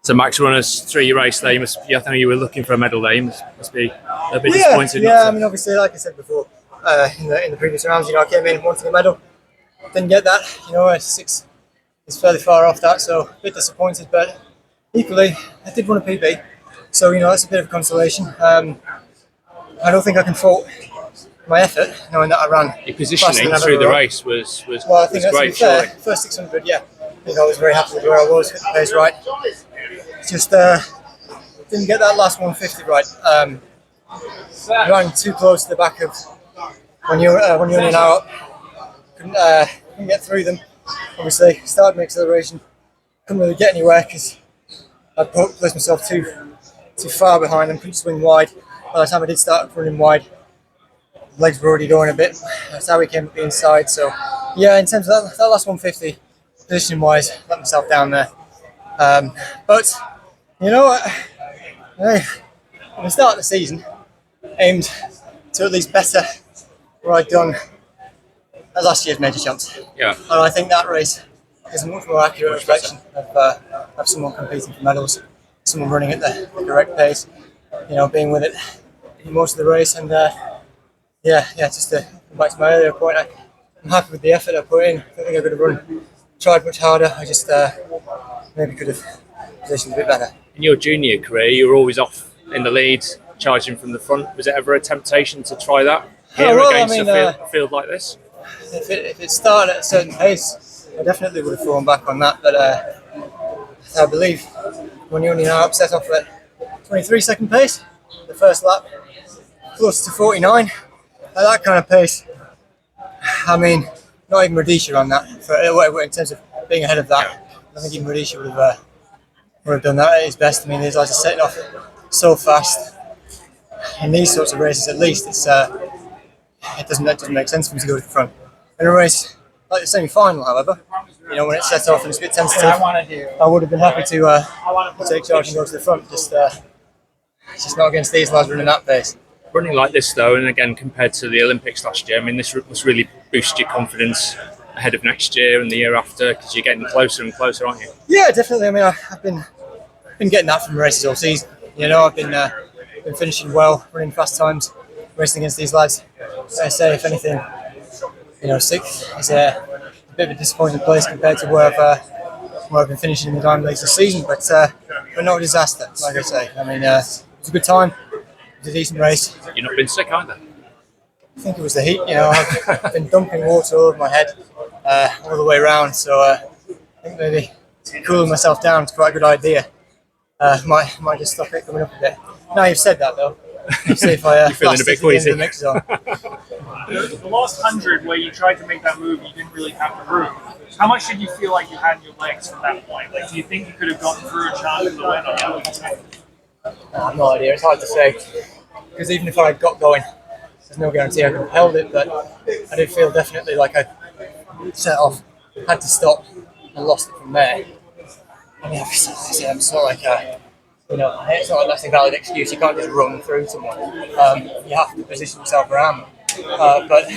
So Max run us through your race there. I think you were looking for a medal there. You must be a bit disappointed. Yeah. I mean, obviously, like I said before, in the previous rounds, I came in wanting a medal, didn't get that. Six is fairly far off that, so a bit disappointed. But equally, I did run a PB, so that's a bit of consolation. I don't think I can fault my effort, knowing that I ran. Your positioning through the race was well. I think that's great. Fair. First 600, yeah. I think I was very happy with where I was, hit the pace right. Just didn't get that last 150 right. Ran too close to the back of Wanyonyi and out. Couldn't get through them. Obviously, started my acceleration. Couldn't really get anywhere because I'd placed myself too far behind them. Couldn't swing wide. By the time I did start running wide, legs were already going a bit. That's how we came up the inside. So, yeah, in terms of that last 150, position-wise, let myself down there. But you know what? At the start of the season, aimed to at least better what I'd done at last year's major champs. Yeah. And I think that race is a much more accurate reflection of someone competing for medals, someone running at the correct pace, being with it most of the race. And just to come back to my earlier point, I'm happy with the effort I put in. I think I could have tried much harder. I just maybe could have positioned a bit better. In your junior career, you were always off in the lead, charging from the front. Was it ever a temptation to try that here against a field like this? If it started at a certain pace, I definitely would have fallen back on that. But I believe Wanyonyi now set off at 23-second pace, the first lap, close to 49. At that kind of pace, I mean, not even Rhodesia on that. In terms of being ahead of that, I think even Rhodesia would have done that at his best. I mean, these guys are setting off so fast. In these sorts of races, at least, it doesn't make sense for him to go to the front. In a race like the semi-final, however, when it's set off and it's a bit tentative, I would have been happy to take charge and go to the front. Just not against these lads running that pace. Running like this, though, and again compared to the Olympics last year, I mean, this must really boost your confidence ahead of next year and the year after, because you're getting closer and closer, aren't you? Yeah, definitely. I mean, I've been getting that from races all season. I've been finishing well, running fast times, racing against these lads. I say, if anything, sixth is a bit of a disappointing place compared to where I've been finishing in the Diamond Leagues this season, but not a disaster, like I say. I mean, it was a good time. It was a decent race. You've not been sick either? I think it was the heat. I've been dumping water all over my head all the way around, so I think maybe cooling myself down is quite a good idea. Might just stop it coming up a bit. Now you've said that, though. Let's see if I you're feeling a bit queasy. The mix zone. The last 100 where you tried to make that move, you didn't really have the room. How much did you feel like you had in your legs from that point? Like, do you think you could have gotten through a chance of the win on the other side? I have no idea. It's hard to say, because even if I had got going, there's no guarantee I could have held it. But I did feel definitely like I set off, had to stop, and lost it from there. I mean, obviously, it's not like it's not that's a valid excuse. You can't just run through someone. You have to position yourself around them. But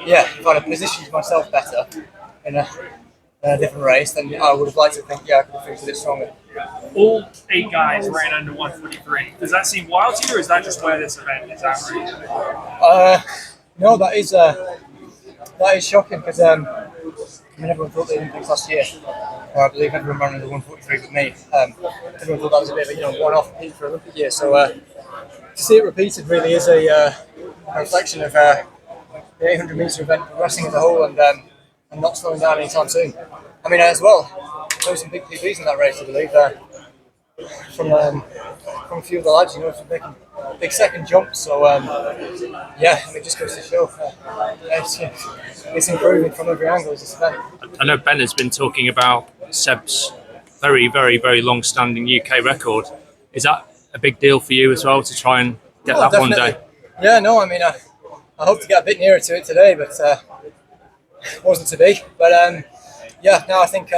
yeah, if I'd have positioned myself better in a different race, then I would have liked to think, I could have finished a bit stronger. All 8 guys ran under 143. Does that seem wild to you, or is that just where this event is at right now? No, that is shocking, because everyone thought the Olympics last year, I believe everyone ran under 143 with me. Everyone thought that was a bit of a one-off peak for Olympic year. So to see it repeated really is a reflection of the 800-metre event progressing as a whole and not slowing down anytime soon. I mean, as well, there were some big PBs in that race, I believe, from a few of the lads, making big second jumps. So, it just goes to show it's improving from every angle as this event. I know Ben has been talking about Seb's very, very, very long-standing UK record. Is that a big deal for you as well, to try and get that definitely. one day? Yeah, no, I mean, I hope to get a bit nearer to it today, but it wasn't to be. But I think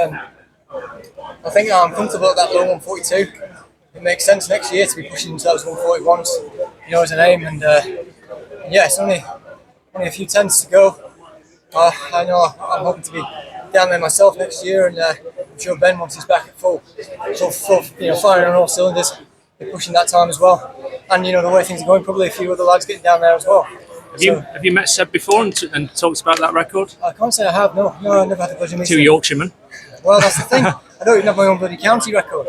I'm comfortable at that low 142. It makes sense next year to be pushing into those 141s, as an aim. And it's only a few tenths to go. I know I'm hoping to be down there myself next year and I'm sure Ben, once he's back at full, firing on all cylinders, be pushing that time as well. And the way things are going, probably a few other lads getting down there as well. Have you met Seb before and talked about that record? I can't say I have. No, I've never had the pleasure of meeting Two Yorkshiremen. Well, that's the thing. I don't even have my own bloody county record.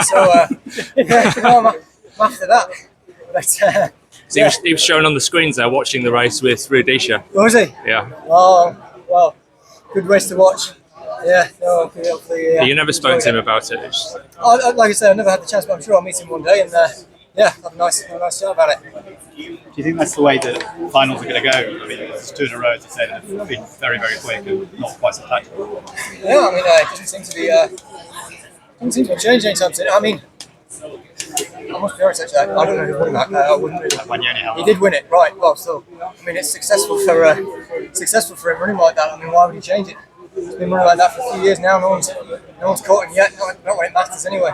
So, I'm after that. But, So he was showing on the screens there, watching the race with Rudisha. Was he? Yeah. Oh, well, good race to watch. Yeah, no, hopefully. You never spoke to him about it. Like I said, I never had the chance, but I'm sure I'll meet him one day and have a nice chat about it. Do you think that's the way that finals are going to go? I mean, it's 2 in a row, as you said, and it's been very, very quick and not quite so tactical. Yeah, I mean, it doesn't seem to be changing anytime soon. I mean, I must be honest, actually, I don't know who won that. I wouldn't really. Wanyonyi. He did win it, right? Well, so I mean, it's successful for him running like that. I mean, why would he change it? He's been running like that for a few years now. No one's caught him yet. Not when it matters, anyway.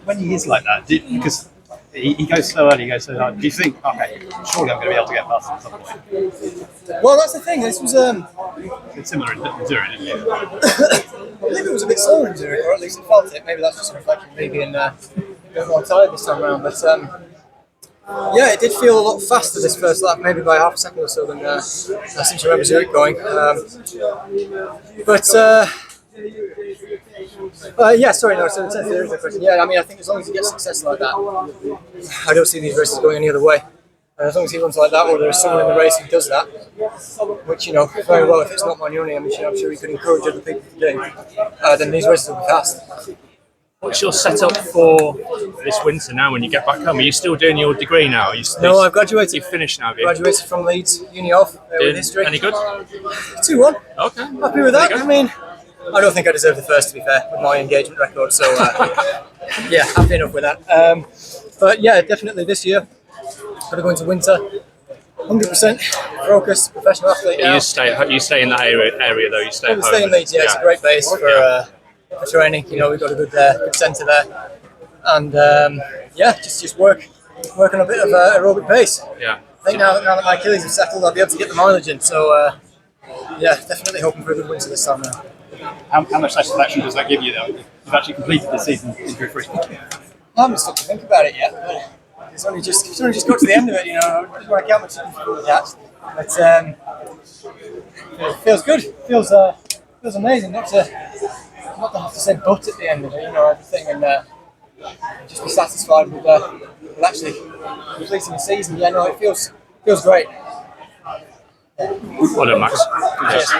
When he is like that, because he goes so early, he goes so hard, do you think, okay, surely I'm going to be able to get past him at some point? Well, that's the thing. This was It's similar in Zurich, isn't it? I believe it was a bit slower in Zurich, or at least it felt it. Maybe that's just a reflection of me being a bit more tired this time around. But yeah, it did feel a lot faster this first lap, maybe by half a second or so than I seem to remember Zurich going. Yeah, sorry, no, so there is a question. Yeah, I mean, I think as long as he gets success like that, I don't see these races going any other way. As long as he runs like that, or there is someone in the race who does that, which, very well, if it's not Wanyonyi, I'm sure he could encourage other people to do, then these races will be fast. What's your setup for this winter now when you get back home? Are you still doing your degree now? No, I've graduated. You've finished now, have you? Graduated from Leeds Uni of with history. Any good? 2-1. Okay. Happy with that. I mean, I don't think I deserve the first, to be fair, with my engagement record. So, yeah, happy enough with that. But yeah, definitely this year, going to go into winter, 100% focused, professional athlete now. You stay in that area though. You stay at home. Stay in Leeds. Yeah, it's a great base for training. We've got a good centre there, and just work on a bit of aerobic pace. Yeah. I think now that my Achilles have settled, I'll be able to get the mileage in. So, yeah, definitely hoping for a good winter this time now. How much satisfaction does that give you, though? You've actually completed the season injury-free. I haven't stopped to think about it yet, but it's only just got to the end of it. I just want to count my chickens before the hatch. But it feels good. Feels amazing not to have to say but at the end of it. Everything, and just be satisfied with actually completing the season. Yeah, no, it feels great. Well done, Max. Cheers.